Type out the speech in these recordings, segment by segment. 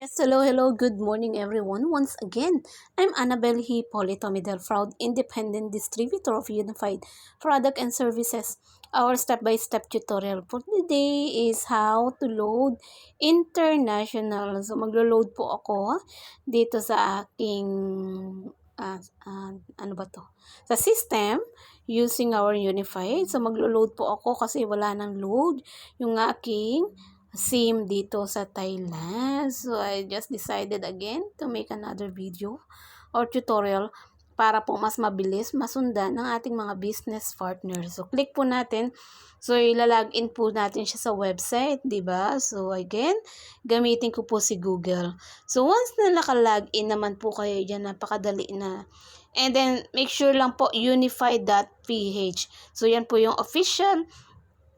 Yes, hello, hello, good morning everyone. Once again, I'm Annabelle Hipolito Midel, proud independent distributor of Unified Product and Services. Our step-by-step tutorial for today is how to load international. So, maglo-load po ako dito sa aking, ano ba to? Sa system, using our Unified. So, maglo-load po ako kasi wala nang load yung aking SIM dito sa Thailand. So, I just decided again to make another video or tutorial para po mas mabilis masundan ng ating mga business partners. So, click po natin. So, ilalagin po natin siya sa website, di ba? So, again, gamitin ko po si Google. So, once na naka-login naman po kayo dyan, napakadali na. And then, make sure lang po unified.ph. So, yan po yung official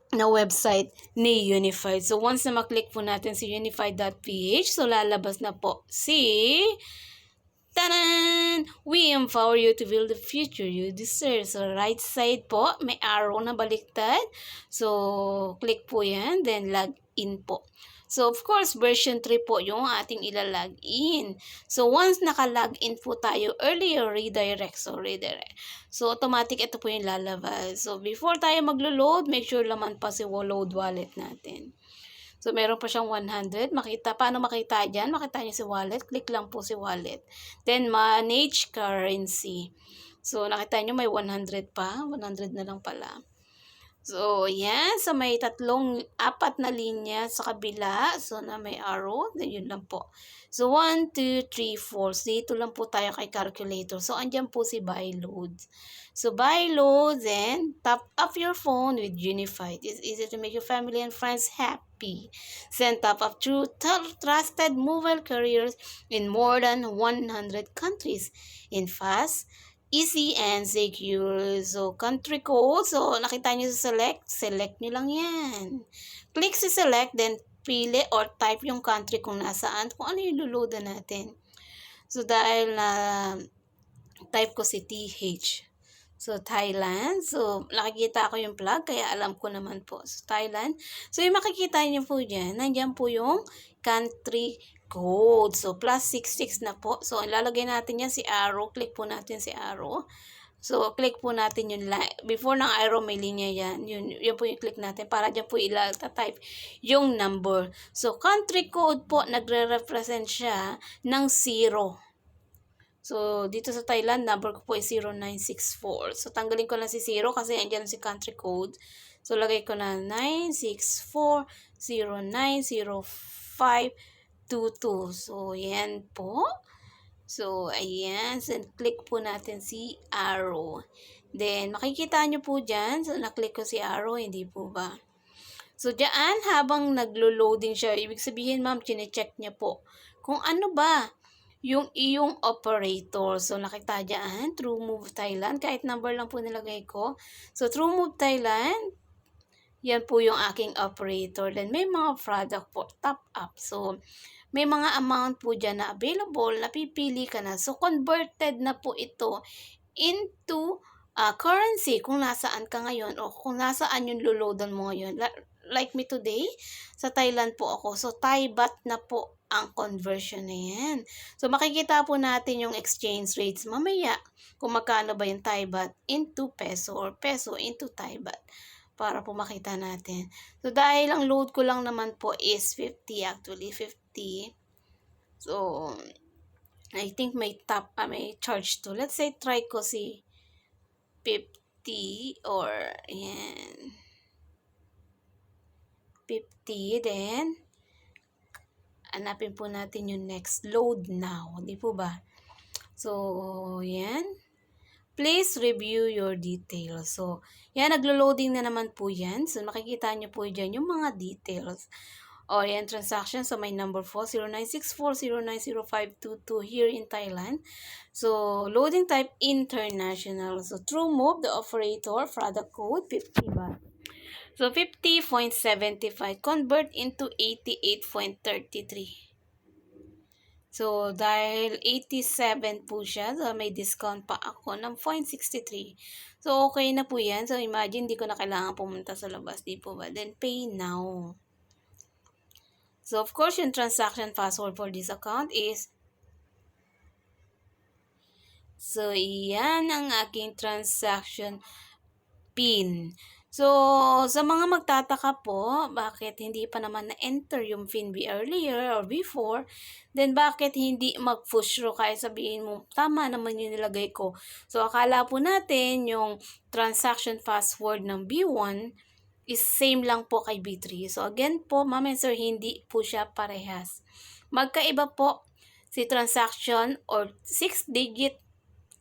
na website ni Unified. So, once na maklik po natin si unified.ph, so lalabas na po si tanan! We empower you to build the future you deserve. So, right side po, may arrow na baliktad. So, click po yan, then log in po. So, of course, version 3 po yung ating ilalog in. So, once naka-log in po tayo, earlier redirect. So, redirect. So, automatic ito po yung lalabas. So, before tayo maglo-load, make sure laman pa si load wallet natin. So, meron pa siyang 100. Paano makita dyan? Makita niyo si wallet. Click lang po si wallet. Then, manage currency. So, nakita niyo may 100 pa. 100 na lang pala. So, yan. So, may apat na linya sa kabila. So, na may arrow. Then, yun lang po. So, 1, 2, 3, 4. So, dito lang po tayo kay calculator. So, andyan po si buy loads. So, buy loads and top up your phone with Unified. It's easy to make your family and friends happy. Send top up through trusted mobile carriers in more than 100 countries. In fast, easy and secure. So, country code. So, nakita nyo sa select nyo lang yan. Click sa select, then pili or type yung country kung nasaan, kung ano yung luludan natin. So, dahil na type ko si TH. So, Thailand. So, nakikita ko yung plug, kaya alam ko naman po. So, Thailand. So, yung makikita niyo po dyan, nandyan po yung country code. So, +66 na po. So, ilalagay natin yan si arrow. Click po natin si arrow. So, click po natin yung before ng arrow, may linya yan. Yun po yung click natin para dyan po type yung number. So, country code po, nagre-represent siya ng 0. So, dito sa Thailand, number ko po ay 0964. So, tanggalin ko lang si 0 kasi andyan si country code. So, lagay ko na 964090522. So, yan po. So, ayan. So, click po natin si arrow. Then, makikita nyo po dyan. So, naklik ko si arrow. Hindi po ba? So, dyan, habang naglo-loading siya, ibig sabihin, ma'am, chinecheck niya po kung ano ba yung iyong operator. So, nakita dyan, TrueMove Thailand. Kahit number lang po nilagay ko. So, TrueMove Thailand, yan po yung aking operator. Then, may mga product po, top up. So, may mga amount po dyan na available, napipili ka na. So, converted na po ito into currency kung nasaan ka ngayon o kung nasaan yung luludan mo ngayon. Like me today, sa Thailand po ako. So, Thai baht na po ang conversion na yan. So, makikita po natin yung exchange rates mamaya kung magkano ba yung Thai baht into peso or peso into Thai baht para po makita natin. So, dahil ang load ko lang naman po is 50 actually, 50. So, I think may may charge to. Let's say, try ko si 50 or, yan. 50, then, hanapin po natin yung next. Load now. Di po ba? So, yan. Please review your details. So, yan, naglo-loading na naman po yan. So, makikita nyo po dyan yung mga details. O, yan, transaction. So, may number 4, 0964090522 here in Thailand. So, loading type international. So, TrueMove, the operator, product code, 50 baht. So, 50.75 convert into 88.33. So, dahil 87 po siya, so may discount pa ako ng 0.63. So, okay na po yan. So, imagine, di ko na kailangan pumunta sa labas. Di po ba? Then, pay now. So, of course, yung transaction password for this account is, so, yan ang aking transaction PIN. So, sa mga magtataka po, bakit hindi pa naman na-enter yung PIN earlier or before, then bakit hindi mag-push through kahit sabihin mo, tama naman yung nilagay ko. So, akala po natin yung transaction password ng B1 is same lang po kay B3. So, again po, ma'am and sir, hindi po siya parehas. Magkaiba po si transaction or 6-digit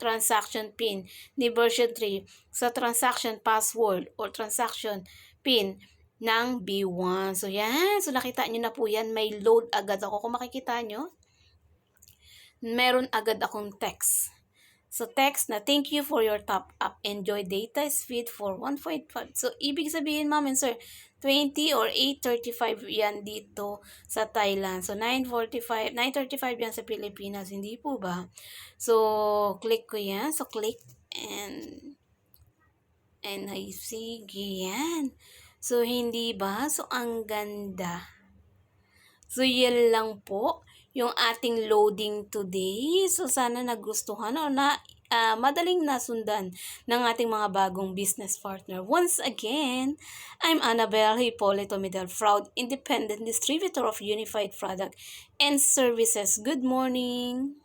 transaction PIN ni version 3 sa transaction password or transaction PIN ng B1. So, yan. So, nakita nyo na po yan. May load agad ako. Kung makikita nyo, meron agad akong text. So, text na, thank you for your top up. Enjoy data speed for 1.5. So, ibig sabihin, ma'am and sir, 20 or 8:35 yan dito sa Thailand. So, 9:35 yan sa Pilipinas. Hindi po ba? So, click ko yan. So, click and I see yan. So, hindi ba? So, ang ganda. So, yan lang po yung ating loading today. So, sana nagustuhan o madaling nasundan ng ating mga bagong business partner. Once again, I'm Annabelle Hipolito Medel, proud independent distributor of unified product and services. Good morning!